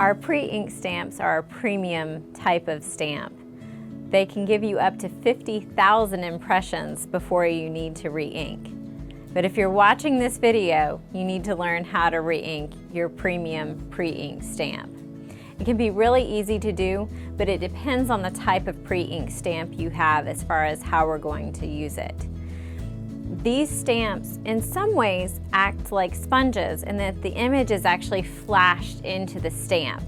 Our pre-ink stamps are a premium type of stamp. They can give you up to 50,000 impressions before you need to re-ink. But if you're watching this video, you need to learn how to re-ink your premium pre-ink stamp. It can be really easy to do, but it depends on the type of pre-ink stamp you have as far as how we're going to use it. These stamps, in some ways, act like sponges in that the image is actually flashed into the stamp.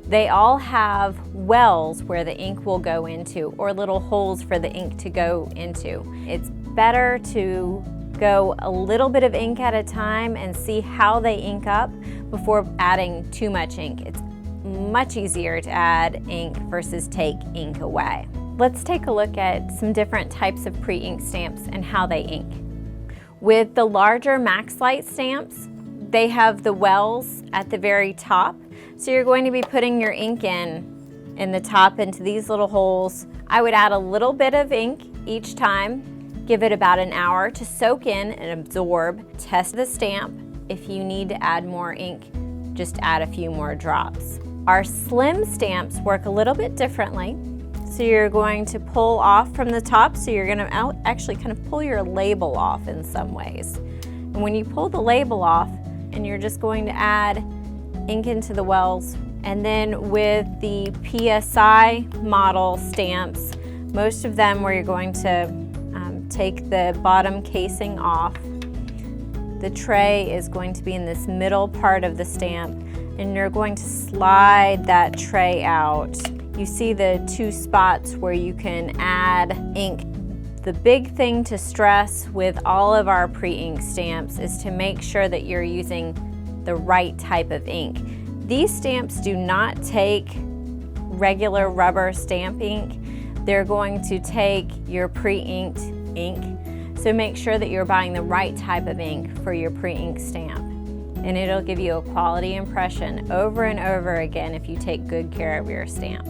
They all have wells where the ink will go into, or little holes for the ink to go into. It's better to go a little bit of ink at a time and see how they ink up before adding too much ink. It's much easier to add ink versus take ink away. Let's take a look at some different types of pre-ink stamps and how they ink. With the larger Max Light stamps, they have the wells at the very top. So you're going to be putting your ink in the top into these little holes. I would add a little bit of ink each time. Give it about an hour to soak in and absorb. Test the stamp. If you need to add more ink, just add a few more drops. Our slim stamps work a little bit differently. So you're going to pull off from the top, so you're going to actually kind of pull your label off in some ways. And when you pull the label off, and you're just going to add ink into the wells. And then with the PSI model stamps, most of them where you're going to take the bottom casing off. The tray is going to be in this middle part of the stamp, and you're going to slide that tray out. You see the two spots where you can add ink. The big thing to stress with all of our pre-ink stamps is to make sure that you're using the right type of ink. These stamps do not take regular rubber stamp ink. They're going to take your pre-inked ink. So make sure that you're buying the right type of ink for your pre-ink stamp. And it'll give you a quality impression over and over again if you take good care of your stamp.